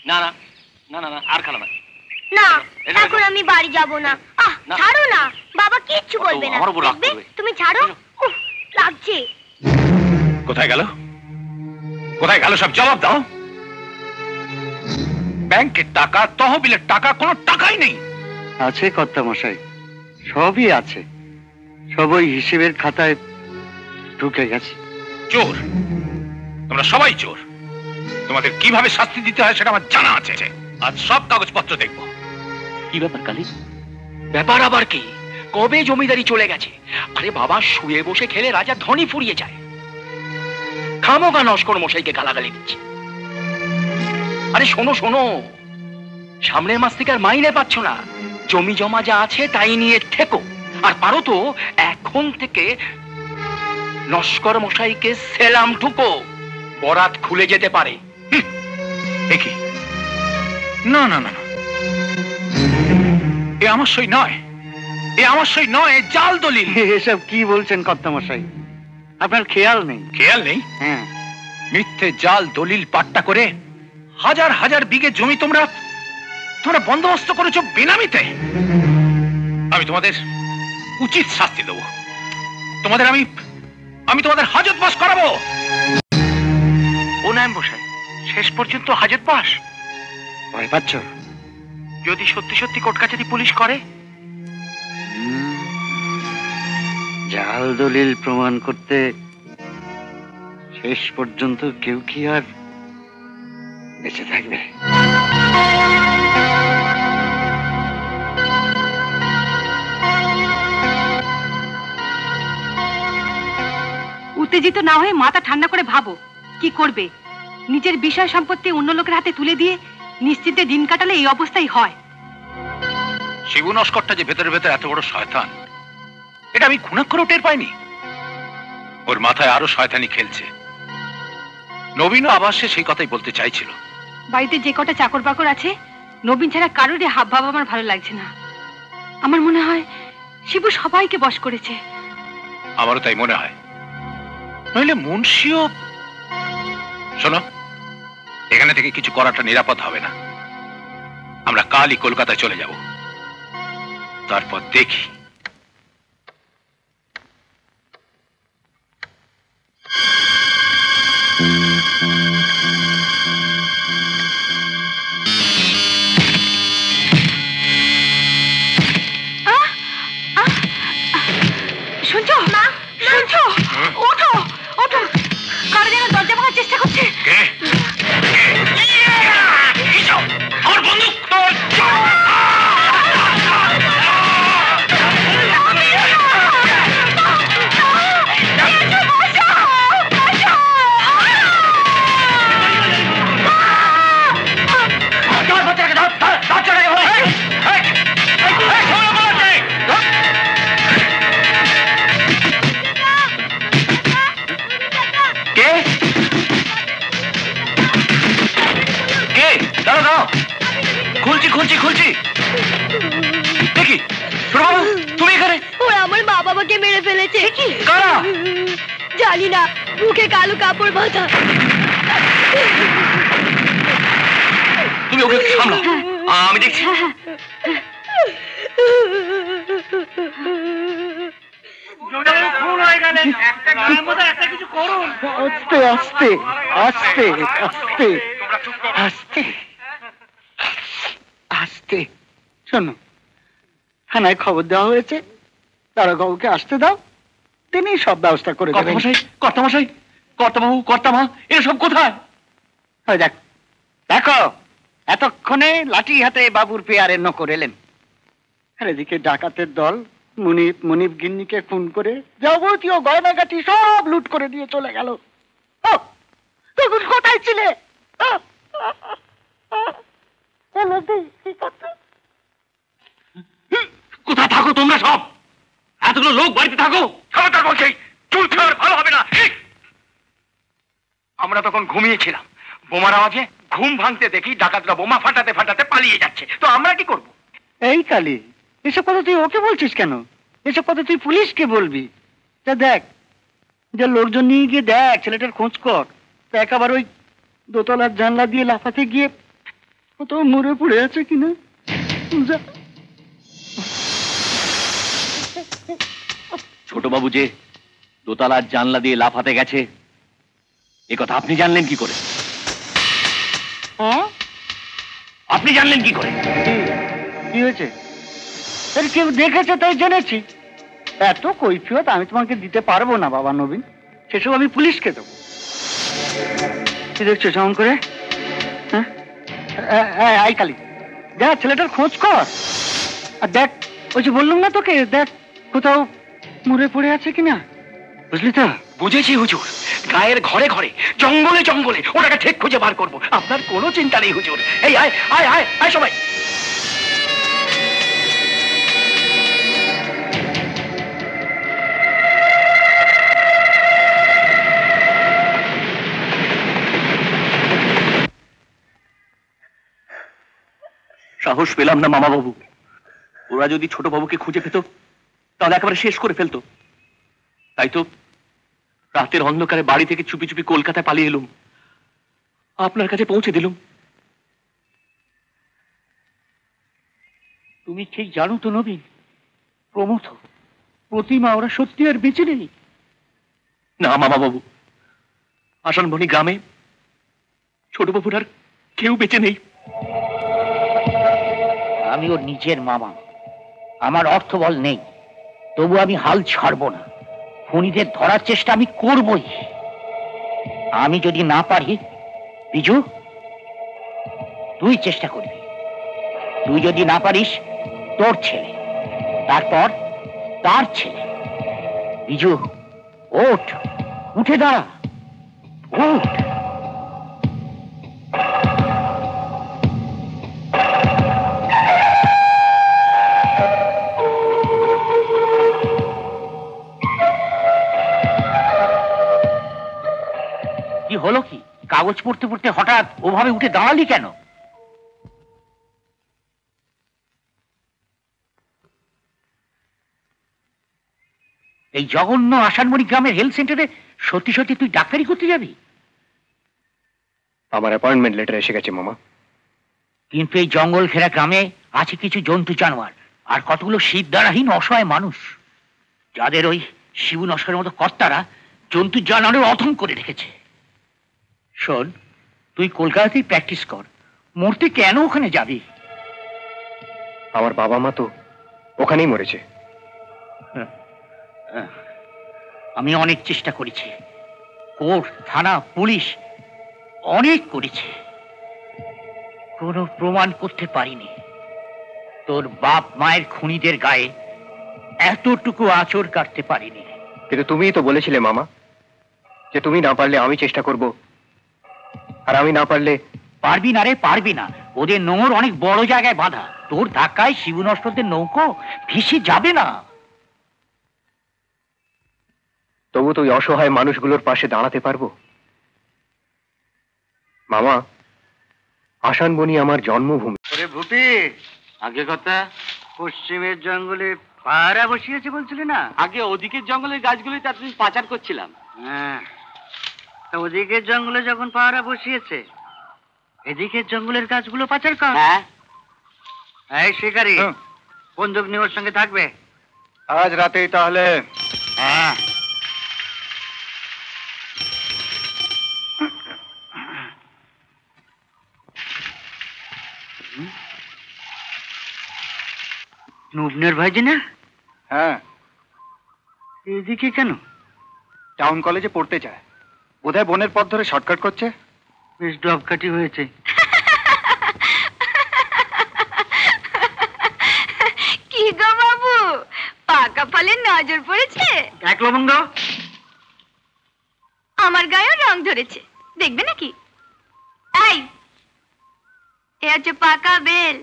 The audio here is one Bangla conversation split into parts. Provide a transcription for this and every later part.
না না না না না আর খেলা না। না এখন আমি বাড়ি যাব না। ছাড়ো না, বাবা কিচ্ছু বলবে না। তুমি ছাড়ো, লাগছে। কোথায় গেল? কোথায় গেল? সব জবাব দাও। ব্যাংকের টাকা, তহবিলের টাকা, কোনো টাকাই নেই। আছে কর্তামশাই, সবই আছে, সব ওই হিসেবের খাতায় ঢুকে গেছে। চোর, তোমরা সবাই চোর। তোমাদের কিভাবে শাস্তি দিতে হয় সেটা আমার জানা আছে। আজ সব কাগজপত্র দেখবো। কি ব্যাপার কালী? ব্যাপার আবার কি? কবে জমিদারি চলে গেছে? আরে বাবা, শুয়ে বসে খেলে রাজা ধনী ফুরিয়ে যায়। খামোগা নস্কর মশাইকে গালাগালি দিচ্ছে। আরে শোনো শোনো, সামনের মাস থেকে আর মাইনে পাচ্ছ না, জমি জমা যা আছে তাই নিয়ে থেকো। আর পারো তো এখন থেকে নস্কর মশাইকে সেলাম ঠুকো, বরাত খুলে যেতে পারে। দেখি, না না না, এ আমার সই নয়, এ আমার সই নয়, জাল দলিল। এসব কি বলছেন কর্তামশাই? আপনার খেয়াল নেই? খেয়াল নেই? হ্যাঁ, মিথ্যে জাল দলিল পাট্টা করে হাজার হাজার বিঘে জমি তোমরা তোমরা বন্দোবস্ত করেছো বেনামিতে। আমি তোমাদের উচিত শাস্তি দেবো। তোমাদের আমি তোমাদের হাজত বাস করাবো। ও নাম বসাই, শেষ পর্যন্ত হাজত বাস? ভয় পাচ্ছ? যদি সত্যি সত্যি কোর্ট কাছারি পুলিশ করে? জাল দলিল প্রমাণ করতে শেষ পর্যন্ত কেউ কি আর বেঁচে থাকবে? উত্তেজিত না হয়ে মাথা ঠান্ডা করে ভাবো কি করবে। নিজের বিষয় সম্পত্তি অন্য লোকের হাতে তুলে দিয়ে নিশ্চিন্তে দিন কাটালে এই অবস্থাই হয়। শিবু নস্করটা যে ভেতরে ভেতরে এত বড় শয়তান, এটা আমি ঘুণাক্ষরেও টের পাইনি। ওর মাথায় আরো শয়তানি খেলছে। নবীনও আবাসে সেই কথাই বলতে চাইছিল। বাড়িতে যে কটা চাকর বাকর আছে, নবীন ছাড়া কারোরই হাব ভাব আমার ভালো লাগছে না। আমার মনে হয় শিবু সবাইকে বশ করেছে। আমারও তাই মনে হয়। নইলে মুন্সিও। শোনো, এখানে থেকে কিছু করাটা নিরাপদ হবে না। আমরা কালই কলকাতায় চলে যাব, তারপর দেখি। শুনছো মা? শুনছো? ওঠো ওঠো, কারো যেন দরজা ভাঙার চেষ্টা করছে। আমার বন্দুক! খুলছি খুলছি। দেখি তুমি এখানে? ওরা আমার মা বাবাকে মেরে ফেলেছে। কারা? জানি না, মুখে কালো কাপড় বাঁধা। তুমি ওকে সামলাও, আমি দেখছি। আস্তে আস্তে আস্তে আস্তে আস্তে আস্তে। শোনো, থানায় খবর দেওয়া হয়েছে, তারা কাউকে আসতে দাও, তিনি সব ব্যবস্থা করে দেবেন। কর্তামশাই, কর্তাবাবু, কর্তামা, এসব কোথায়? দেখো দেখো, এতক্ষণে লাঠি হাতে বাবুর পেয়ারের নকর এলেন। আর এদিকে ডাকাতের দল মুনিপ গিন্নিকে খুন করে যাবতীয় গয়নাগাটি সব লুট করে দিয়ে চলে গেল। তখন কোথায় ছিলে? কোথায় থাকো তোমরা সব? এতগুলো লোক বাড়িতে থাকো। খবরদার বলছি, চুল ছাড়, ভালো হবে না। আমরা তখন ঘুমিয়েছিলাম, বোমার আওয়াজে ঘুম ভাঙতে দেখি ডাকাতরা বোমা ফাটাতে ফাটাতে পালিয়ে যাচ্ছে। তো আমরা কি করব? এই কালি, এসব কথা তুই ওকে বলছিস কেন? এসব কথা তুই পুলিশকে বলবি। তা দেখ, যে লোকজন নিয়ে গিয়ে দেখ, ছেলেটার খোঁজ কর। একেবারে ওই দোতলার জানলা দিয়ে লাফাতে গিয়ে ও তো মরে পড়ে আছে কিনা। ছোট বাবু যে দোতলার জানলা দিয়ে লাফাতে গেছে এ কথা আপনি জানলেন কি করে? আপনি জানলেন কি করে? কি হয়েছে? কেউ দেখেছে তাই জেনেছি। এত কৈফিয়ত আমি তোমাকে দিতে পারবো না বাবা নবীন, সেসব আমি পুলিশকে দেবো। কি দেখছো যেমন করে? হ্যাঁ আই কালি, দেখ ছেলেটার খোঁজ কর। আর দেখ, ওই যে বললাম না তোকে, দেখ কোথাও মরে পড়ে আছে কিনা, বুঝলি তো? বুঝেছি হুজুর, গায়ের ঘরে ঘরে, জঙ্গলে জঙ্গলে ওটাকে ঠিক খুঁজে বার করবো। আপনার কোনো চিন্তা নেই হুজুর। এই আয় আয় আয় আয় সবাই। সাহস পেলাম না মামা বাবু। ওরা যদি ছোট বাবুকে খুঁজে পেত তাহলে একেবারে শেষ করে ফেলতো। তাই তো রাতের অন্ধকারে বাড়ি থেকে চুপি চুপি কলকাতায় পালিয়ে এলুম, আপনার কাছে পৌঁছে দিলুম। তুমি ঠিক জানো তো নবীন, প্রমথ, প্রতিমা ওরা সত্যি আর বেঁচে নেই। না মামা বাবু, আসানবনি গ্রামে ছোট বাবুর আর কেউ বেঁচে নেই। আমি ওর নিজের মামা, আমার অর্থবল নেই, তবু আমি হাল ছাড়বো না। খুনিদের ধরার চেষ্টা আমি করবই। আমি যদি না পারি, বিজু তুই চেষ্টা করবি। তুই যদি না পারিস, তোর ছেলে, তারপর তার ছেলে। বিজু ওঠ, উঠে দাঁড়া, ওঠ। কি হলো কি? কাগজ পড়তে পড়তে হঠাৎ ওভাবে উঠে দাঁড়ালি কেন? এই জঘন্য আসানমণি গ্রামের হেলথ সেন্টারে সত্যি সত্যি তুই ডাক্তারি করতে যাবি? আমার অ্যাপয়েন্টমেন্ট লেটার এসে গেছে মামা। কিন্তু এই জঙ্গল ঘেরা গ্রামে আছে কিছু জন্তু জানোয়ার আর কতগুলো শীতদারাহীন অসহায় মানুষ, যাদের ওই শিবু নস্করের মতো কর্তারা জন্তু জানোয়ারের অধম করে রেখেছে। শোন, তুই কলকাতাতেই প্র্যাকটিস কর, মরতে কেন ওখানে যাবি? আমার বাবা মা তো ওখানেই মরেছে। আমি অনেক চেষ্টা করেছি, কোর্ট, থানা, পুলিশ অনেক করেছি, কোনো প্রমাণ করতে পারিনি তোর বাপ মায়ের খুনিদের গায়ে এতটুকু আঁচড় কাটতে পারিনি। কিন্তু তুমিই তো বলেছিলে মামা যে তুমি না পারলে আমি চেষ্টা করব, আর আমি না পারলে। পারবি না রে, পারবি না। ওদের নোংর অনেক বড় জায়গায় বাঁধা, তোর ধাক্কায় শিবু নস্করদের নৌকো ভেসে যাবে না। তবু তুই অসহায় মানুষগুলোর পাশে দাঁড়াতে পারবো মামা। আসানবনি আমার জন্মভূমি। ওরে ভূপি, আগে কথা, পশ্চিমের জঙ্গলে পাহারা বসিয়েছে বলছিলে না? আগে ওদিকের জঙ্গলের গাছগুলিতে এতদিন পাচার করছিলাম। হ্যাঁ, তা ওদিকের জঙ্গলে যখন পাহারা বসিয়েছে, এদিকের জঙ্গলের গাছগুলো পাচার কর। হ্যাঁ, এই শিকারি, বন্দুক নিয়ে ওর সঙ্গে থাকবে আজ রাতেই তাহলে। হ্যাঁ, নুবনের ভাইজি না? হ্যাঁ। এদিকে কেন? টাউন কলেজে পড়তে চায়, বোধহয় বনের পথ ধরে শর্টকাট করছে। বেশ ডবকাটি হয়েছে। কি গো বাবু, পাকা ফলের নজর পড়েছে? এক লবঙ্গ, আমার গায়েও রং ধরেছে, দেখবে নাকি? এই, এ হচ্ছে পাকা বেল,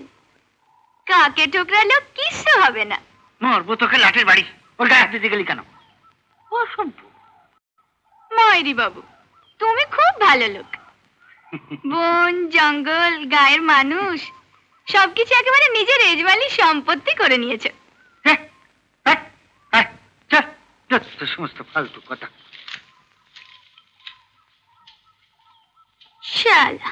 কাকে ঠোকরালেও কিচ্ছু হবে না। মরবো তোকে লাঠের বাড়ি। ওর গায়ে হাত দিতে গেলি কেন? মাইরি বাবু, তুমি খুব ভালো লোক। বন জঙ্গল গায়ের মানুষ সবকিছু একেবারে নিজের রেজওয়ালি সম্পত্তি করে নিয়েছে। সমস্ত ফালতু কথা। শালা,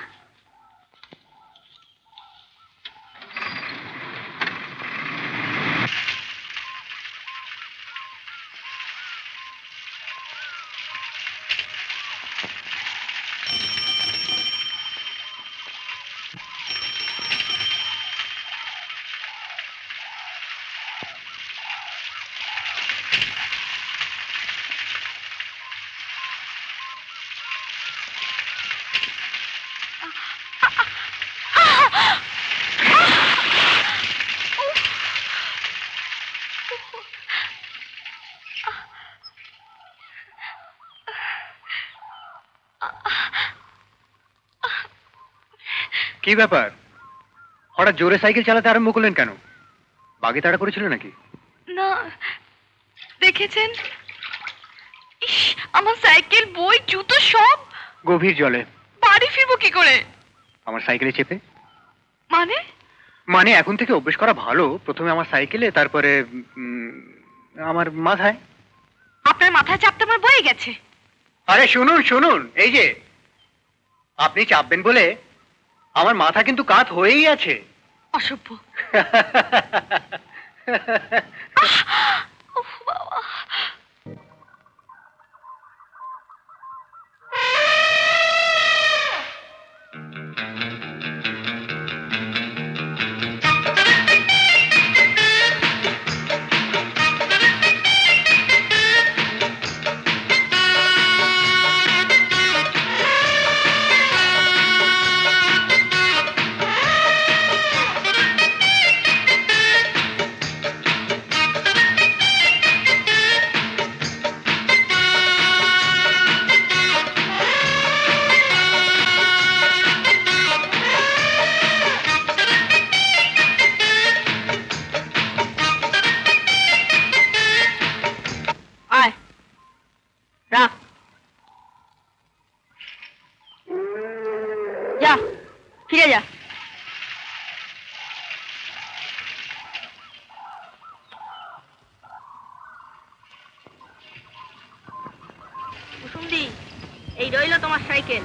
কি ব্যাপার, হঠাৎ জোরে সাইকেল চালাতে আরম্ভ করলেন কেন? বাগে তাড়া করেছিল নাকি? না, দেখেছেন? ইস, আমার সাইকেল, বই, জুতো সব গভীর জলে। বাড়ি ফিরবো কি করে? আমার সাইকেলে চেপে। মানে? মানে এখন থেকে অভ্যেস করা ভালো, প্রথমে আমার সাইকেলে, তারপরে আমার মাথায়। আপনার মাথায় চাপতে আমার বয়ে গেছে। আরে শুনুন শুনুন, এই যে আপনি চাপবেন বলে আমার মাথা কিন্তু কাত হয়েই আছে। অসভ্য। উফ বাবা। যা, ফিরে যা। কুসুমদি, এই রইলো তোমার সাইকেল,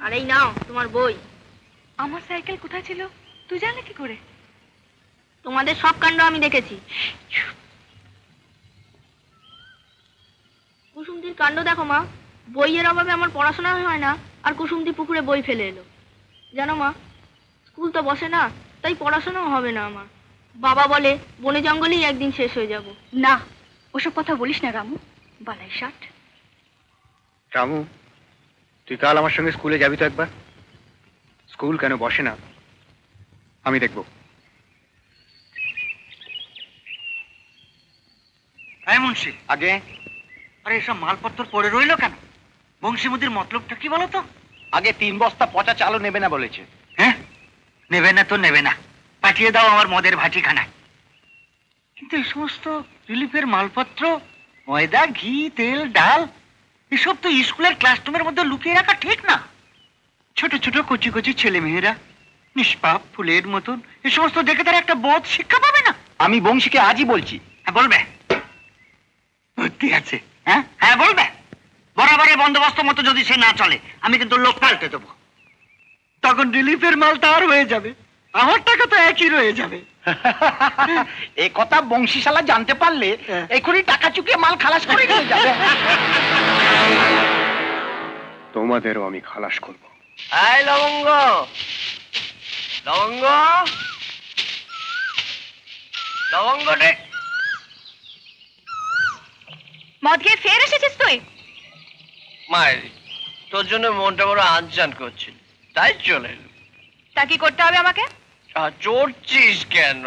আর এই নাও তোমার বই। আমার সাইকেল কোথায় ছিল তুই জানলি কি করে? তোমাদের সব কাণ্ড আমি দেখেছি। কুসুমদির কাণ্ড দেখো মা, বইয়ের অভাবে আমার পড়াশোনা হয় না, আর কুসুমদি পুকুরে বই ফেলে এলো। জানো মা, স্কুল তো বসে না, তাই পড়াশোনাও হবে না আমার। বাবা বলে বনে জঙ্গলেই একদিন শেষ হয়ে যাব। না, ওসব কথা বলিস না রামু, বালাই ষাট। রামু, তুই কাল আমার সঙ্গে স্কুলে যাবি তো একবার? স্কুল কেন বসে না আমি দেখব। মুন্সি, আগে আরে এসব মালপত্র পড়ে রইলো কেন? বংশীমতির মতলবটা কি বলো তো? আগে 3 বস্তা পচা চালও নেবে না বলেছে। হ্যাঁ, নেবে না তো নেবে না, পাঠিয়ে দাও আমার মদের ভাটিখানায়। কিন্তু এই সমস্ত রিলিফের মালপত্র, ময়দা, ঘি, তেল, ডাল, এসব তো স্কুলের ক্লাসরুমের মধ্যে লুকিয়ে রাখা ঠিক না। ছোট ছোট কচি কচি ছেলে মেয়েরা নিষ্পাপ ফুলের মতন এ সমস্ত দেখে তারা একটা বোধ শিক্ষা পাবে না? আমি বংশীকে আজই বলছি। হ্যাঁ বলবে, বুদ্ধি আছে। হ্যাঁ হ্যাঁ বলবে। বরাবরের বন্দোবস্ত মতো যদি সে না চলে, আমি কিন্তু লোক পাল্টে দেবো। তখন রিলিফের মাল তার হয়ে যাবে, আমার টাকা তো একই রয়ে যাবে। এ কথা বংশীশালা জানতে পারলে এখনই টাকা চুকিয়ে মাল খালাস করে নিয়ে যাবে। তোমাদেরও আমি খালাস করব। আই লবঙ্গ, লবঙ্গ, লবঙ্গ রে। মদ খেয়ে ফের এসেছিস তুই? মায়ের তোর জন্য মনটা বড় আনচান করছিল, তাই চলে এলো। তা কি করতে হবে আমাকে? চড়ছিস কেন?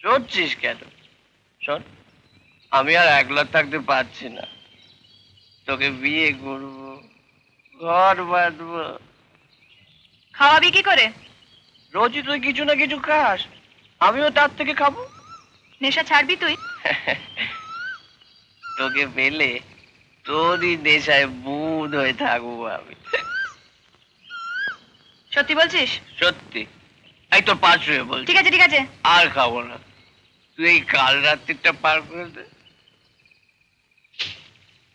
চড়ছিস কেন? শোন, আমি আর একলা থাকতে পারছি না, তোকে বিয়ে করবো, ঘর বাঁধবো। খাওয়াবি কি করে? রোজই তুই কিছু না কিছু খাস, আমিও তার থেকে খাবো। নেশা ছাড়বি তুই? তোকে পেলে তোরই নেশায় বুঁদ হয়ে থাকবো আমি। সত্যি বলছিস? সত্যি। এই তোর পাশ হয়ে বল। ঠিক আছে ঠিক আছে। আর খাবো না, তুই এই কাল রাত্রিটা পার করে দে।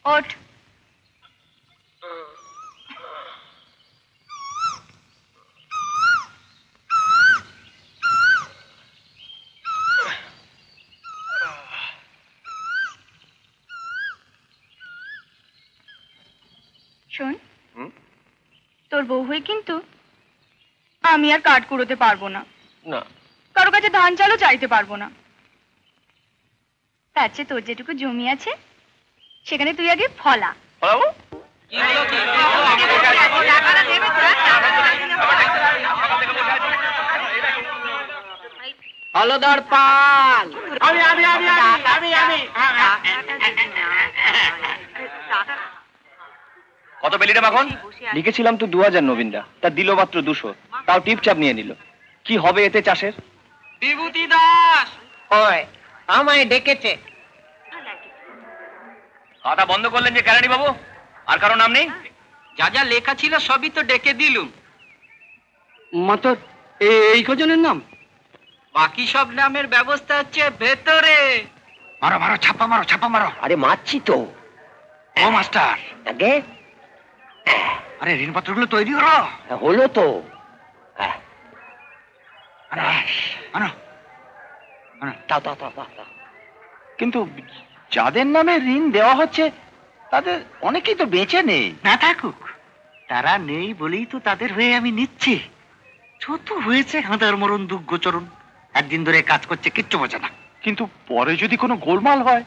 ওঠ। শোন, তোর বউ হয়ে কিন্তু আমি আর কাঠ কুড়োতে পারবো না, না কারো কাছে ধান চালও চাইতে পারবো না। তার চেয়ে তোর যেটুকু জমি আছে সেখানে তুই আগে ফলা। ফলাবো? হলদর পাল। আমি আমি আমি আমি আমি আমি কত পেলি রে মাখন? লিখেছিলাম তো 2000 নবীনদা, তা দিল মাত্র 200, তাও টিপচাপ নিয়ে নিল। কি হবে এতে চাষের? বিভূতি দাস ওই আমায় ডেকেছে। খাতা বন্ধ করলেন যে কেরানি বাবু? আর কারো নাম নেই? যা যা লেখা ছিল সবই তো ডেকে দিলুম। মাত্র এই কজনের নাম? বাকি সব নামের ব্যবস্থা হচ্ছে ভেতরে। মারো মারো, ছাপ্পা মারো, ছাপ্পা মারো। আরে মারছি তো। ও মাস্টার, আগে আরে ঋণপত্রগুলো তৈরি করো। হলো তো। হ্যাঁ, আনো আনো আনো। দাও দাও দাও দাও দাও। কিন্তু যাদের নামে ঋণ দেওয়া হচ্ছে তাদের অনেকেই তো বেঁচে নেই। না থাকুক, তারা নেই বলেই তো তাদের হয়ে আমি নিচ্ছি। ছোট হয়েছে হাঁদার মরণ দুর্গোচরণ, একদিন ধরে কাজ করছে, কিচ্ছু বোঝে না। কিন্তু পরে যদি কোনো গোলমাল হয়?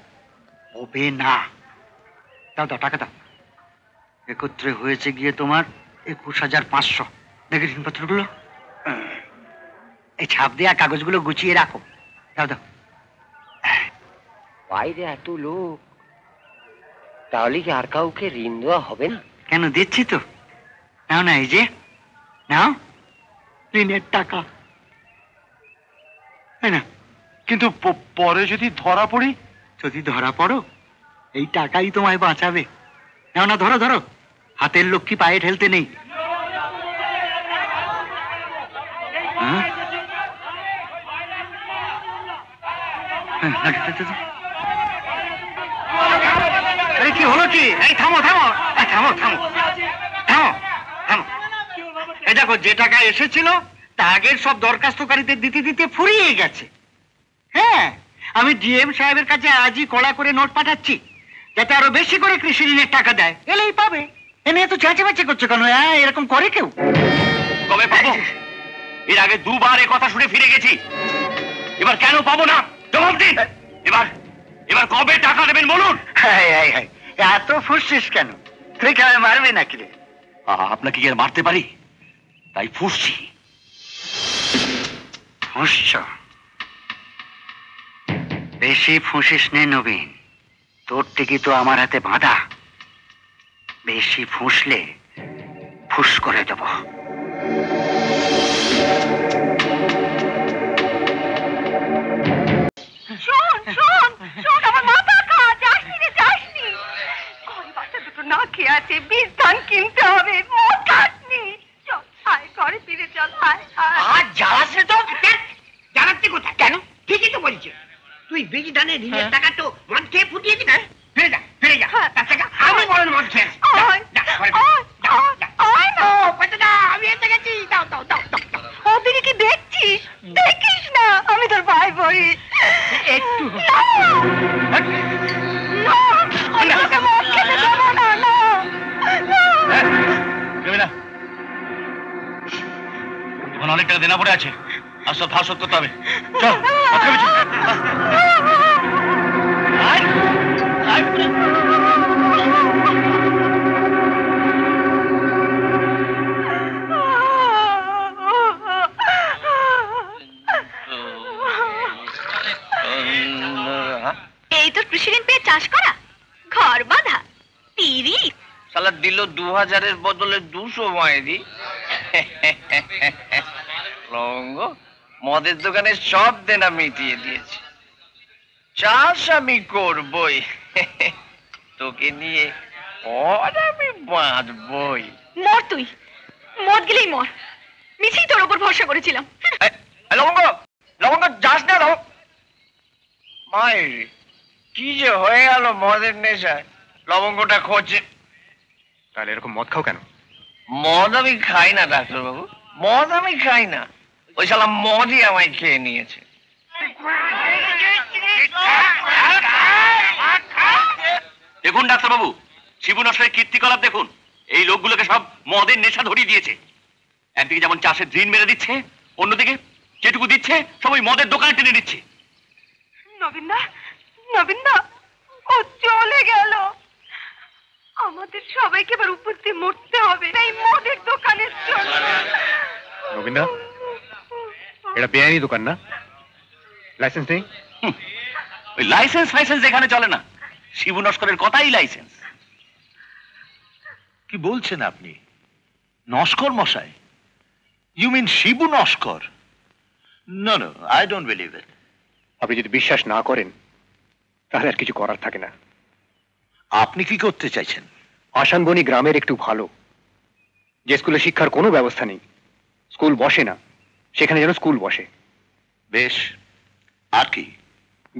হবে না। দাও দাও, টাকা দাও। একত্রে হয়েছে গিয়ে তোমার 21,500। দেখে ঋণপত্রগুলো, এই ছাপ দেওয়া কাগজগুলো গুছিয়ে রাখো। দাও দাও। বাইরে এত লোক, তাহলে কি আর কাউকে ঋণ দেওয়া হবে না? কেন, দিচ্ছি তো। নাও না, এই যে নাও ঋণের টাকা। না, কিন্তু পরে যদি ধরা পড়ি? যদি ধরা পড়ো, এই টাকাই তোমায় বাঁচাবে। নাও না, ধরো ধরো, হাতের লক্ষ্মী পায়ে ঠেলতে নেই। হ্যাঁ? আরে কি হলো কি? এই থামো থামো, থামো থামো থামো থামো। এই দেখো, যে টাকা এসেছিল তা আগের সব দরখাস্তকারীদের দিতে দিতে ফুরিয়ে গেছে। হ্যাঁ, আমি ডিএম সাহেবের কাছে আজই কড়া করে নোট পাঠাচ্ছি, যাতে আরো বেশি করে কৃষি ঋণের টাকা দেয়। এলেই পাবে। এ নিয়ে তো চেঁচামেচি করছো কেন? হ্যাঁ, এরকম করে কেউ? কবে পাবো? এর আগে দুবার এ কথা শুনে ফিরে গেছি, এবার কেন পাবো না জবাব দিন। এবার এবার কবে টাকা দেবেন বলুন। এত ফুসছিস কেন? তুই কেমন মারবি নাকি রে? আপনাকে কি আর মারতে পারি, তাই ফুসছি। ফুসছ? বেশি ফুসিস নে নবীন, তোর টিকি তো আমার হাতে বাঁধা। বেশি ফুসলে ফুস করে দেব। শোন শোন শোন, আমার মাথা খা, যাসনি রে যাসনি। ঘরে বাচ্চা দুটো না খেয়ে আছে, বীজ ধান কিনতে হবে, মদ খাসনি। চল আয়, ঘরে ফিরে চল, আয় আয়। আর জ্বালাস রে তো। জ্বালাচ্ছি কোথায়? কেন? ঠিকই তো বলছে। তুই বীজ ধানের ঋণের টাকা তো মদ খেয়ে ফুটিয়ে দিবি। ফিরে যা, ফিরে যা। তার থেকে আমি বরং মদ খেয়ে আসি। আয়, আয়, আয় না। আমি এসে গেছি। দাও দাও দাও দাও। ওদিকে কি দেখছিস? দেখিস না, আমি তোর ভাই বলি। একটু আমি তোকে মদ খেতে দেবো না, না, না। এখন অনেক টাকা দেনা পড়ে আছে, আর সব ধার শোধ করতে হবে। চল, আজকে আমি এই তোর কৃষি ঋণ পেয়ে চাষ করা, ঘর বাঁধা, তিরি। শালা দিল 2000-এর বদলে 200 মায়েরি। লঙ্গ মদের দোকানে সব দেনা মিটিয়ে দিয়েছে, চাষ আমি করবই, তোকে নিয়ে আমি বাঁধবই। মর তুই, মদ গেলেই মর। মিছেই তোর ওপর ভরসা করেছিলাম। লবঙ্গ লবঙ্গ যাস না। মায়ের কি যে হয়ে গেল মদের নেশায়, লবঙ্গটা খোঁজে। তাহলে এরকম মদ খাও কেন? মদ আমি খাই না ডাক্তারবাবু, মদ আমি খাই না, ওই শালা মদই আমায় খেয়ে নিয়েছে। দেখুন ডাক্তারবাবু, শিবু নষ্টের কীর্তিকলাপ দেখুন। এই লোকগুলোকে সব মদের নেশা ধরিয়ে দিয়েছে। একদিকে যেমন চাষের ঋণ মেরে দিচ্ছে, অন্যদিকে যেটুকু দিচ্ছে সব ওই মদের দোকানে টেনে দিচ্ছে। নবীনদা, নবীনদা, ও চলে গেল। আমাদের সবাইকে এবার উপর দিয়ে মরতে হবে এই মদের দোকানের জন্য। নবীনদা, এটা বেআইনি দোকান না? লাইসেন্স নেই? ওই লাইসেন্স ফাইসেন্স এখানে চলে না, শিবু নস্করের কথাই লাইসেন্স। কি বলছেন আপনি? নস্কর মশাই? You mean Shibu Naskar? No no, I don't believe it. আপনি যদি বিশ্বাস না করেন তাহলে আর কিছু করার থাকে না। আপনি কি করতে চাইছেন? আসানবনি গ্রামের একটু ভালো, যে স্কুলে শিক্ষার কোনো ব্যবস্থা নেই, স্কুল বসে না, সেখানে যেন স্কুল বসে। বেশ, আর কি?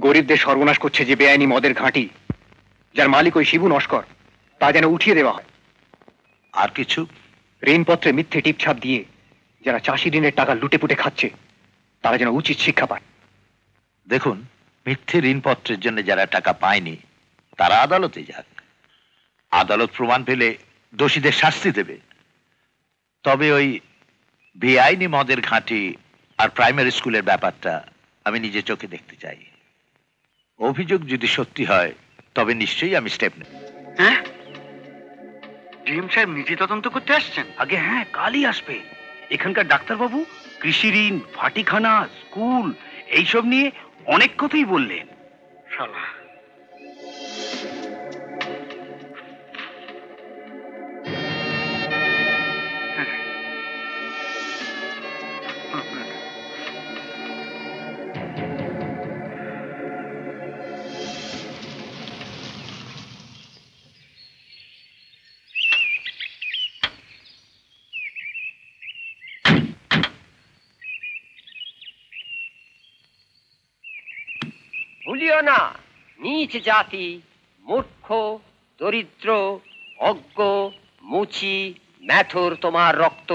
গরিবদের সর্বনাশ করছে যে বেআইনি মদের ঘাঁটি, যার মালিক ওই শিবু নস্কর, তা যেন উঠিয়ে দেওয়া হয়। আর কিছু? ঋণপত্রে মিথ্যে টিপছাপ দিয়ে যারা চাষি ঋণের টাকা লুটে পুটে খাচ্ছে, তারা যেন উচিত শিক্ষা পায়। দেখুন, মিথ্যে ঋণপত্রের জন্য যারা টাকা পায়নি তারা আদালতে যাক। আদালত প্রমাণ পেলে দোষীদের শাস্তি দেবে। তবে ওই বেআইনি মদের ঘাঁটি আর প্রাইমারি স্কুলের ব্যাপারটা আমি নিজে চোখে দেখতে চাই। অভিযোগ যদি সত্যি হয় তবে নিশ্চয়ই আমি স্টেপ নেব। হ্যাঁ, ডিএম সাহেব নিজে তদন্ত করতে আসছেন? আগে হ্যাঁ, কালই আসবে। এখানকার ডাক্তারবাবু কৃষি ঋণ, ভাটিখানা, স্কুল এইসব নিয়ে অনেক কথাই বললেন। শালা ভুলিও না, নীচ জাতি, মূর্খ, দরিদ্র, অজ্ঞ, মুচি, ম্যাথুর তোমার রক্ত,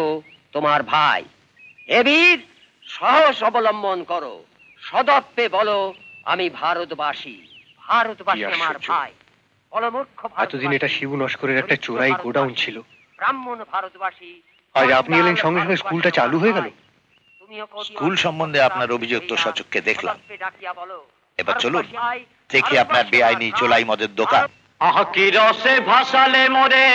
তোমার ভাই। এ বীর, সাহস অবলম্বন করো, সদর্পে বলো আমি ভারতবাসী, ভারতবাসী আমার ভাই। বলো মূর্খ এতদিন এটা শিবু নস্করের একটা চোরাই গোডাউন ছিল, ব্রাহ্মণ ভারতবাসী। আজ আপনি এলেন সঙ্গে সঙ্গে স্কুলটা চালু হয়ে গেল। স্কুল সম্বন্ধে আপনার অভিযোগ তো সচক্ষে দেখলাম। ডাকিয়া বলো, এবার চলুন দেখি আপনার বেআইনি চোলাই মদের দোকান। আহা কি রসে ভাসালে মরে,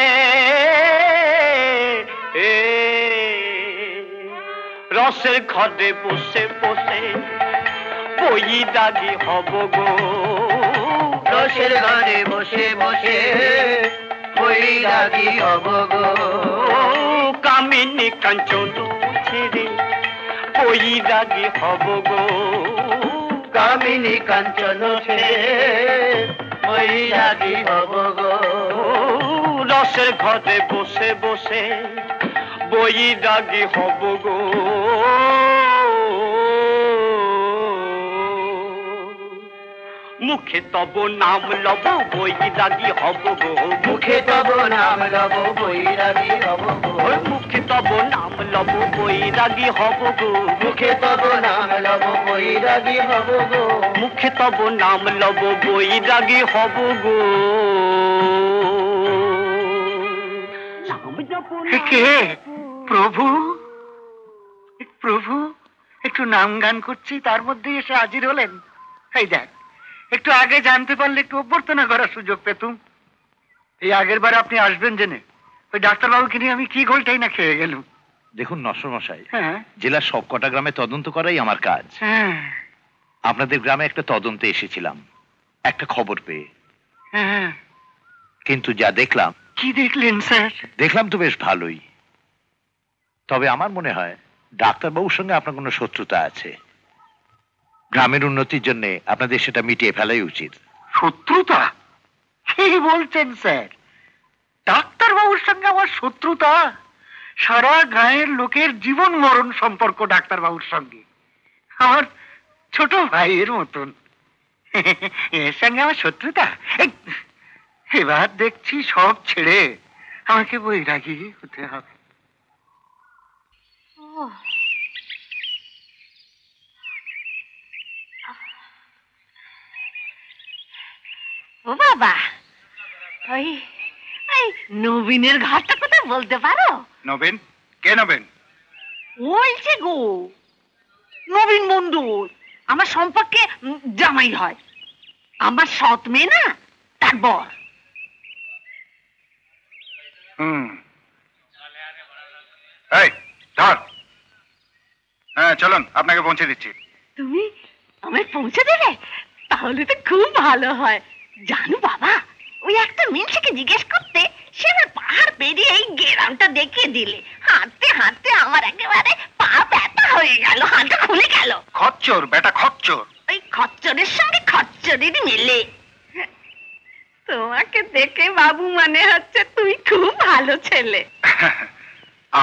রসের ঘরে বসে বসে বই দাগি হব গো, রসের ঘরে বসে বসে বই দাগি হব গো, কামিনী কাঞ্চন ছেড়ে বই দাগি হব গো, কামিনী কাঞ্চন ছেড়ে বই দাগি হব গো, রসের ঘরে বসে বসে বই দাগি হব গো, মুখে তব নাম লব বই দাগি হব গো, মুখে তব নাম লব বই দাগি হব গো, মুখে তব নাম লব বই দাগি হব গো, মুখে তব নাম লব বই দাগি হব গো, মুখে তব নাম লব বই দাগি হব গো। কে? প্রভু, প্রভু, একটু নাম গান করছি তার মধ্যে এসে হাজির হলেন। এই দেখ, একটু আগে জানতে পারলে একটু অভ্যর্থনা করার সুযোগ পেতুম। এই আগের বার আপনি আসবেন জেনে ওই ডাক্তারবাবুকে নিয়ে আমি কি ঘোলটাই না খেয়ে গেলুম। দেখুন নসর মশাই, হ্যাঁ জেলার সব কটা গ্রামে তদন্ত করাই আমার কাজ। হ্যাঁ আপনাদের গ্রামে একটা তদন্তে এসেছিলাম একটা খবর পেয়ে, হ্যাঁ। কিন্তু যা দেখলাম। কি দেখলেন স্যার? দেখলাম তো বেশ ভালোই, তবে আমার মনে হয় ডাক্তারবাবুর সঙ্গে আপনার কোনো শত্রুতা আছে। গ্রামের উন্নতির জন্য আপনাদের সেটা মিটিয়ে ফেলাই উচিত। শত্রুতা? কি বলছেন স্যার? ডাক্তারবাবুর সঙ্গে আমার শত্রুতা? সারা গায়ের লোকের জীবন মরণ সম্পর্ক ডাক্তারবাবুর সঙ্গে, আমার ছোট ভাইয়ের মতন। এর সঙ্গে আমার শত্রুতা? এবার দেখছি সব ছেড়ে আমাকে বৈরাগী হতে হবে। ও বাবা, ওই ওই নবীনের ঘরটা কোথায় বলতে পারো? নবীন? কে নবীন? ওই যে গো নবীন মন্ডল, আমার সম্পর্কে জামাই হয়, আমার সৎ মেয়ে না, তার বর। এই ধর, হ্যাঁ চলুন আপনাকে পৌঁছে দিচ্ছি। তুমি আমায় পৌঁছে দেবে? তাহলে তো খুব ভালো হয়। জানো বাবা, ওই একটা মিনসিকে জিজ্ঞেস করতে, সে আমার পাহাড় পেরিয়ে এই গ্রামটা দেখিয়ে দিলে। হাঁটতে হাঁটতে আমার একেবারে পা ব্যথা হয়ে গেল, হাঁটু খুলে গেল। খচ্চর বেটা খচ্চর। ওই খচ্চরের সঙ্গে খচ্চরেরই মেলে। তোমাকে দেখে বাবু মনে হচ্ছে তুই খুব ভালো ছেলে।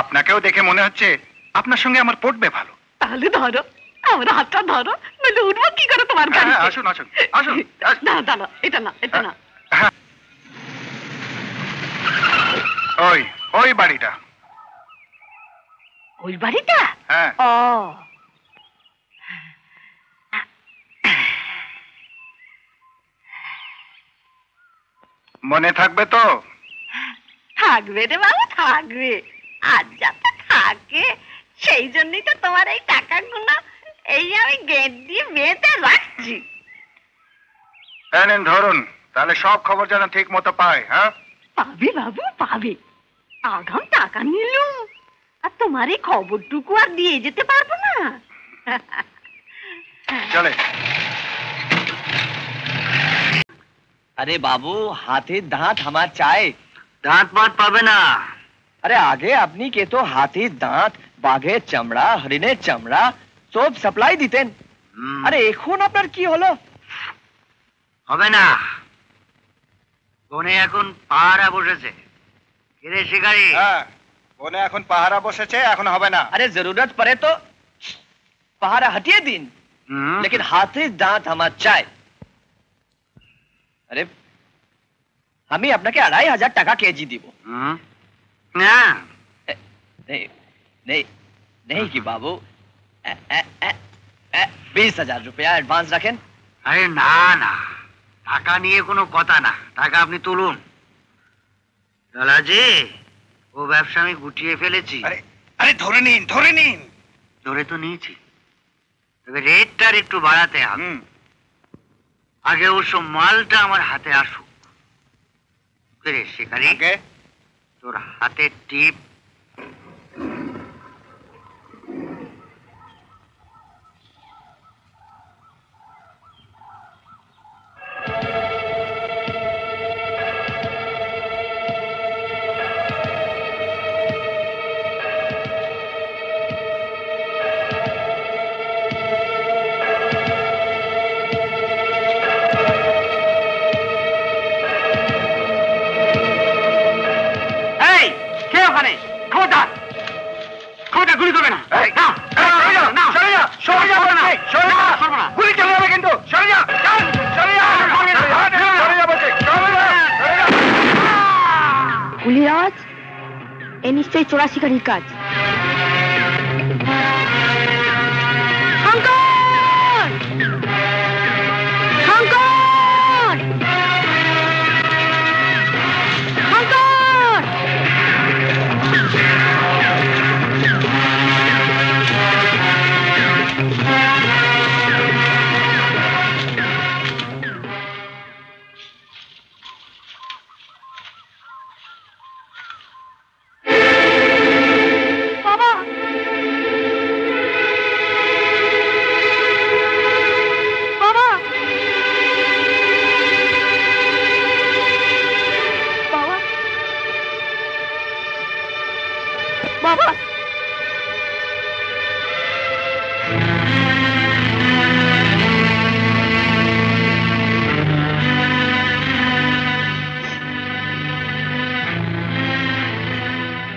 আপনাকেও দেখে মনে হচ্ছে আপনার সঙ্গে আমার পটবে ভালো। তাহলে ধরো, আমার হাতটা ধরো, নইলে উঠবো কি করে তোমার গাড়ি? আসুন আসুন আসুন। না দাঁড়া, এটা না, এটা না। ওই ওই বাড়িটা। ওই বাড়িটা? হ্যাঁ। ও, মনে থাকবে তো? থাকবে রে বাবু, থাকবে। আজ যাতে থাকে, সেই জন্যই তো তোমার এই টাকাগুলো এই আমি গেট দিয়ে বেঁধে রাখছি। নেন ধরুন, তাহলে সব খবর যেন ঠিক মতো পায়। হ্যাঁ, পাবে বাবু, পাবে। আগাম টাকা নিলুম, আর তোমার এই খবরটুকু আর দিয়ে যেতে পারবো না। চলে। अरे बाबू, हाथी दांत हमार चाय। দাঁত মাত পাবে না। अरे आगे अपनी के तो हाथी दांत, बाघे चमड़ा, हरिणे चमड़ा सब सप्लाई दितेन। আরে এখন আপনার কি হলো? হবে না, বনে এখন পাহারা বসেছে। কিরে শিকারি? হ্যাঁ, বনে এখন পাহারা বসেছে, এখন হবে না। अरे जरूरत पड़े तो पहाड़ा हटिए दिन, হুম? लेकिन हाथी दांत हमार चाय। अरे আমি আপনাকে 2500 টাকা কেজি দিব। হুম? না, नहीं नहीं नहीं कि बाबू, 20,000 रुपया एडवांस रखें। আরে না না, টাকা নিয়ে কোনো কথা না, টাকা আপনি তুলুন। লালাজি, ও ব্যবসা আমি গুটিয়ে ফেলেছি। আরে আরে ধরে নিন, ধরে নিন। ধরে তো নিয়েছি, তবে রেটটার একটু বাড়াতে হবে। আগে ওসব মালটা আমার হাতে আসুক। কিরে শিকারি, আগে তোর হাতের টিপ। এই কে ওখানে? খবরদার, খবরদার, গুলি করবে না। এই, না, সরে যা, না, সরে যা, সরে যা, করবে না, সরে যা, করবে না। গুলি চলে যাবে কিন্তু। সরে যা, সরে যা, সরে যা বলছি, সরে যা, সরে যা। গুলির আওয়াজ, এ নিশ্চয়ই চোরা শিকারির কাজ। শঙ্কর! শঙ্কর! শঙ্কর! বাবা! বাবা! বাবা! বাবা!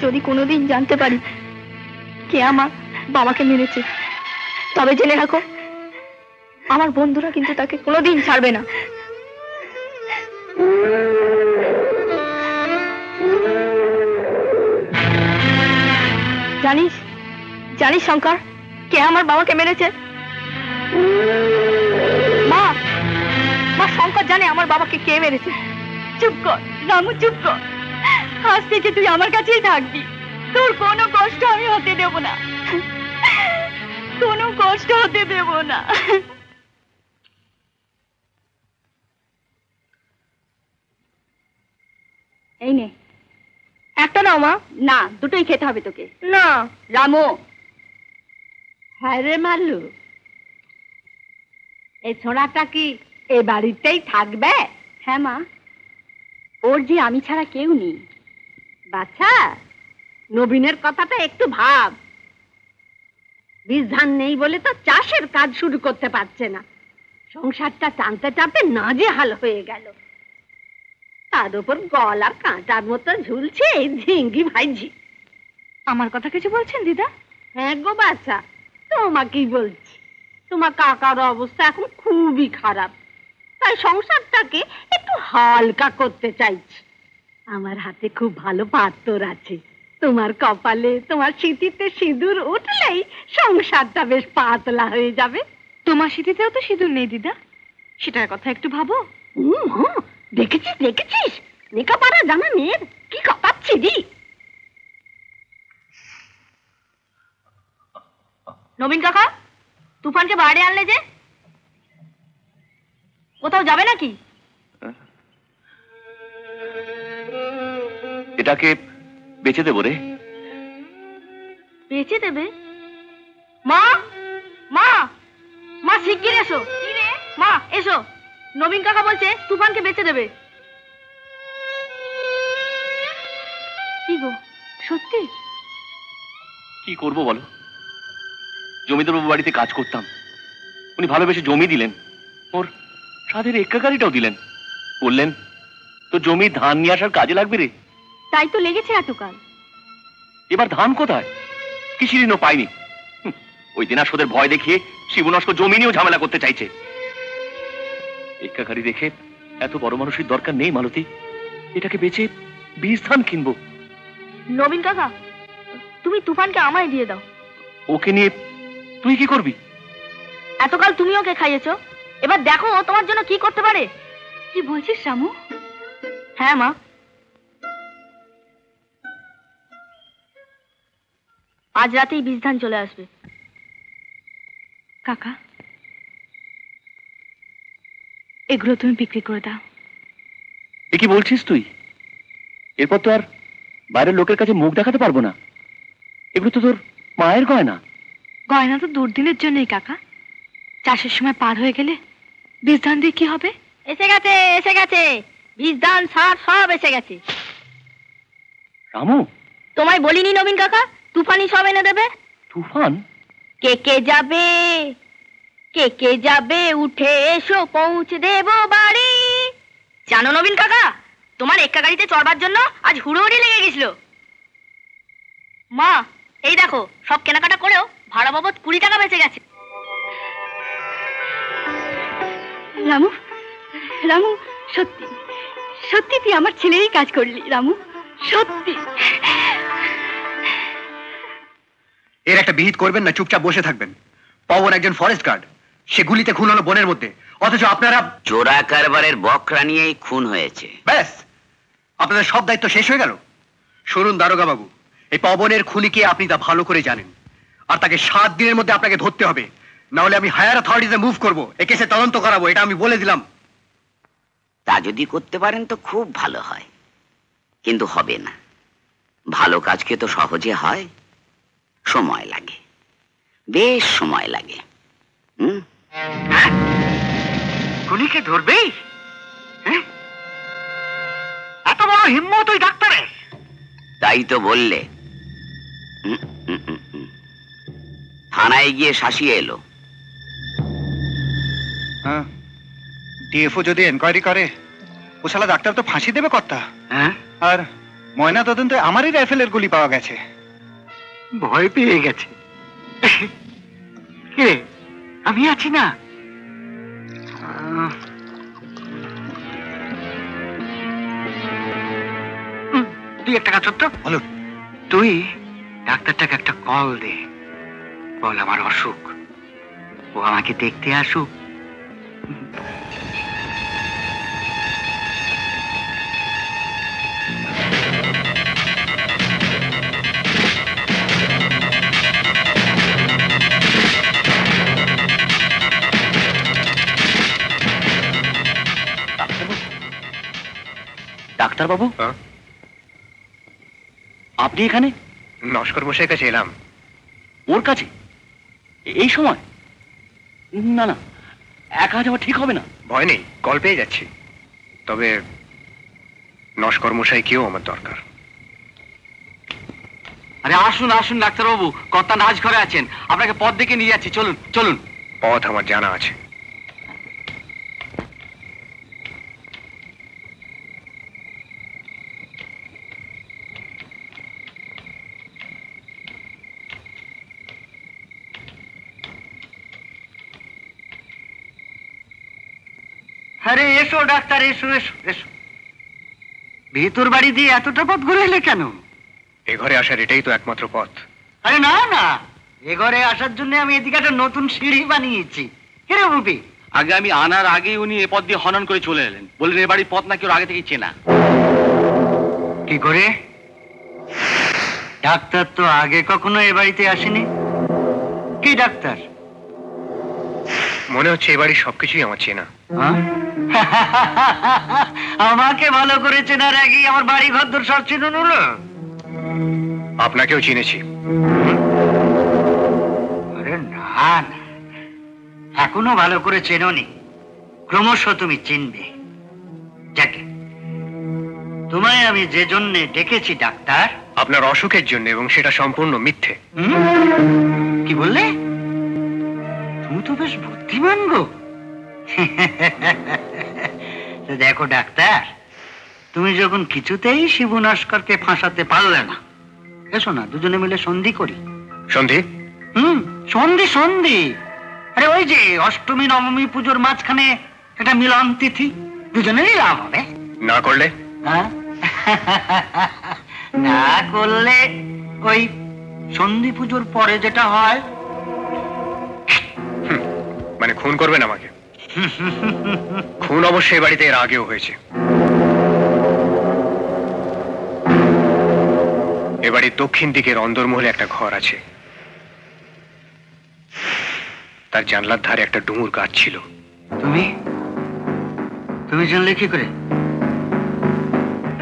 যদি কোনোদিন জানতে পারি কে আমার বাবাকে মেরেছে, তবে জেনে রাখো আমার বন্ধুরা কিন্তু তাকে কোনোদিন ছাড়বে না। জানিস জানিস শঙ্কর, কে আমার বাবাকে মেরেছে? মা, মা, শঙ্কর জানে আমার বাবাকে কে মেরেছে। চুপ কর রামু, চুপ কর। আজ থেকে তুই আমার কাছেই থাকবি, তোর কোনো কষ্ট আমি হতে দেব না, কোনো কষ্ট হতে দেব না। এই নে, একটা নাও মা। না, দুটোই খেতে হবে তোকে। না রামু। হ্যাঁ রে মাল্লু, এই ছোড়াটা কি এ বাড়িতেই থাকবে? হ্যাঁ মা। ওর যে আমি ছাড়া কেউ নেই। বাচ্চা, নবীনের কথাটা একটু ভাব। বীজ ধান নেই বলে তো চাষের কাজ শুরু করতে পারছে না। সংসারটা টানতে টানতে নাজেহাল হয়ে গেল। তার উপর গলা কাঁটার মতো ঝুলছে এই ঝিঙ্গি ভাইঝি। আমার কথা কিছু বলছেন দিদা? হ্যাঁ গো বাচ্চা, তোমাকেই বলছি। তোমার কাকার অবস্থা এখন খুবই খারাপ, তাই সংসারটাকে একটু হালকা করতে চাইছি। আমার হাতে খুব ভালো পাত্তর আছে। তোমার কপালে, তোমার সিঁথিতে সিঁদুর উঠলেই সংসারটা বেশ পাতলা হয়ে যাবে। তোমার সিঁথিতেও তো সিঁদুর নেই দিদা, সেটার কথা একটু ভাবো। দেখেছিস দেখেছিস, লেখাপড়া জানা মেয়ের কি কপাচ্ছি দি। নবীন কাকা, তুফানকে বাইরে আনলে যে, কোথাও যাবে নাকি? এটাকে বেচে দেবো রে। বেঁচে দেবে? মা, মা, মা শিগগির এসো। মা এসো, নবীন কাকা বলছে তুফানকে বেঁচে দেবে। কি গো, সত্যি? কি করবো বলো? জমিদার বাবু বাড়িতে কাজ করতাম, উনি ভালোবেসে জমি দিলেন, ওর সাধের এক্কা গাড়িটাও দিলেন, বললেন তো জমি ধান নিয়ে আসার কাজে লাগবে রে। তাই তো লেগেছে এতকাল। এবার ধান কোথায়? কিসিরিনও পাইনি। ওই দিনাশোদের ভয় দেখিয়ে শিবনস্ক জমি নিয়েও ঝামেলা করতে চাইছে। এক্কা গাড়ি দেখে এত বড় মানুষের দরকার নেই মালতী, এটাকে বেচে বীজ ধান কিনবো। নবীন কাকা, তুমি তুফানকে আমায় দিয়ে দাও। ওকে নিয়ে তুই কি করবি? এতকাল তুমি ওকে খাইয়েছো, এবার দেখো ও তোমার জন্য কি করতে পারে। কি বলছিস রামু? হ্যাঁ মা। আজ রাতেই বীজ ধান চলে আসবে। কাকা, এগুলো তুমি বিক্রি করে দাও। এ কি বলছিস তুই? এরপর তো আর বাইরের লোকের কাছে মুখ দেখাতে পারবো না। এগুলো তো তোর মায়ের গয়না। গয়না তো দুর্দিনের জন্যই কাকা, চাষের সময় পার হয়ে গেলে বীজ ধান দিয়ে কি হবে? এসে গেছে, এসে গেছে, বীজ ধান সার সব এসে গেছে। রামু, তোমায় বলিনি নবীন কাকা তুফানই সব এনে দেবে? তুফান? কে কে যাবে, কে কে যাবে, উঠে এসো পৌঁছে দেবো বাড়ি। জানো নবীন কাকা, তোমার এক্কা গাড়িতে চড়বার জন্য আজ হুড়োহুড়ি লেগে গেছিল। মা, এই দেখো সব কেনাকাটা করেও ভাড়া বাবদ 20 টাকা বেঁচে গেছে। রামু, রামু, সত্যি সত্যি তুই আমার ছেলেরই কাজ করলি রামু, সত্যি। এর একটা বিহিত করবেন না, চুপচাপ বসে থাকবেন। পবন একজন ফরেস্ট গার্ড, সে গুলিতে খুন হলো বনের মধ্যে, অথচ আপনারা চোরা কারবারের বকরা নিয়েই খুন হয়েছে। ব্যাস, আপনাদের সব দায়িত্ব শেষ হয়ে গেল। শুনুন দারোগা বাবু, এই পবনের খুনিকে আপনি তা ভালো করে জানেন, আর তাকে 7 দিনের মধ্যে আপনাকে ধরতে হবে, না হলে আমি হায়ার অথরিটিতে মুভ করব, এ কেসে তদন্ত করাবো, এটা আমি বলে দিলাম। তা যদি করতে পারেন তো খুব ভালো হয়, কিন্তু হবে না। ভালো কাজকে তো সহজে হয়, সময় লাগে, বেশ সময় লাগে। খুনিকে ধরবেই? এত বড় হিম্মত ওই ডাক্তারের? তাই তো বললে। থানায় গিয়ে শাসিয়ে এলো। হ্যাঁ, ডিএফও যদি এনকোয়ারি করে, ও শালা ডাক্তার তো ফাঁসি দেবে কর্তা। হ্যাঁ, আর ময়না তদন্তে আমারই রাইফেলের গুলি পাওয়া গেছে। ভয় পেয়ে গেছে। কে? আমি আছি না? তুই একটা কাজ করতো বলো। তুই ডাক্তারটাকে একটা কল দে, বল আমার অসুখ, ও আমাকে দেখতে আসুক। ডাক্তারবাবু, আপনি এখানে? নস্কর মশাইয়ের কাছে এলাম। ওর কাছে এই সময়? না না, একা যাওয়া ঠিক হবে না। ভয় নেই, কল পেয়ে যাচ্ছি। তবে নস্কর মশাইকেও আমার দরকার। আরে আসুন আসুন ডাক্তারবাবু, কর্তা নাচ ঘরে আছেন, আপনাকে পথ দেখে নিয়ে যাচ্ছি, চলুন চলুন। পথ আমার জানা আছে। আরে এসো ডাক্তার, এসো এসো এসো। ভেতর বাড়ি দিয়ে এতটা পথ ঘুরে এলে কেন? এ ঘরে আসার এটাই তো একমাত্র পথ। আরে না না, এ ঘরে আসার জন্য আমি এদিকে একটা নতুন সিঁড়ি বানিয়েছি। কিরে বুপি? আগে আমি আনার আগেই উনি এ পথ দিয়ে হনন করে চলে এলেন, বললেন এ বাড়ির পথ নাকি ওর আগে থেকেই চেনা। কি করে? ডাক্তার তো আগে কখনো এ বাড়িতে আসেনি। কি ডাক্তার? মনে হচ্ছে এ বাড়ির সবকিছুই আমার চেনা। আমাকে ভালো করে চেনার আগেই আমার বাড়ি ঘর সব চিনুন হলো। আপনাকেও চিনেছি। আরে না না, এখনো ভালো করে চেনোনি, ক্রমশ তুমি চিনবে। যাকে তোমায় আমি যে জন্য ডেকেছি ডাক্তার, আপনার অসুখের জন্য, এবং সেটা সম্পূর্ণ মিথ্যে। কি বললে? তুমি তো বেশ বুদ্ধিমান গো। দেখো ডাক্তার, তুমি যখন কিছুতেই শিবু নস্করকে ফাঁসাতে পারলে না, এসো না দুজনে মিলে সন্ধি করি। সন্ধি? সন্ধি সন্ধি। আরে ওই যে অষ্টমী নবমী পুজোর মাঝখানে একটা মিলন তিথি, দুজনেরই লাভ হবে। না করলে? না করলে ওই সন্ধি পুজোর পরে যেটা হয়। মানে খুন করবেন আমাকে? খুন অবশ্যই বাড়িতে এর আগেও হয়েছে। এ বাড়ির দক্ষিণ দিকের অন্দরমহলে একটা ঘর আছে, তার জানলার ধারে একটা ডুমুর গাছ ছিল। তুমি তুমি জানলে কি করে?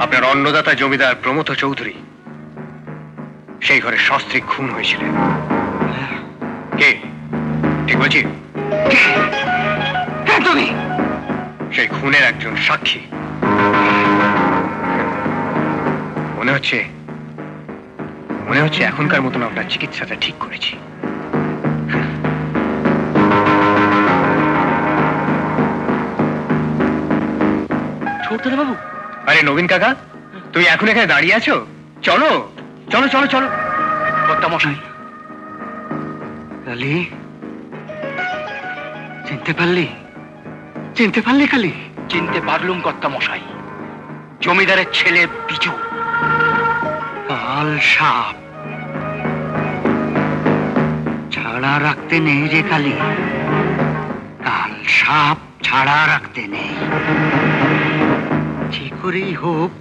আপনার অন্নদাতা জমিদার প্রমথ চৌধুরী সেই ঘরে সস্ত্রীক খুন হয়েছিলেন। কে? ঠিক বলছি? তুমি সেই খুনের একজন সাক্ষী। মনে হচ্ছে এখনকার মতন আপনার চিকিৎসাটা ঠিক করেছি। ছোটদা বাবু। আরে নবীন কাকা, তুমি এখন এখানে দাঁড়িয়ে আছো? চলো চলো চলো চলো। কর্তা মশাই। কালী, চিনতে পারলি? চিনতে পারলি কালী? চিনতে পারলুম কর্তা মশাই, জমিদারের ছেলে বিজু। কাল সাপ ছাড়া রাখতে নেই রে কালী, কাল সাপ ছাড়া রাখতে নেই। যে করেই হোক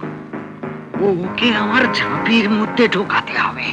ওকে আমার ঝাঁপির মধ্যে ঢোকাতে হবে।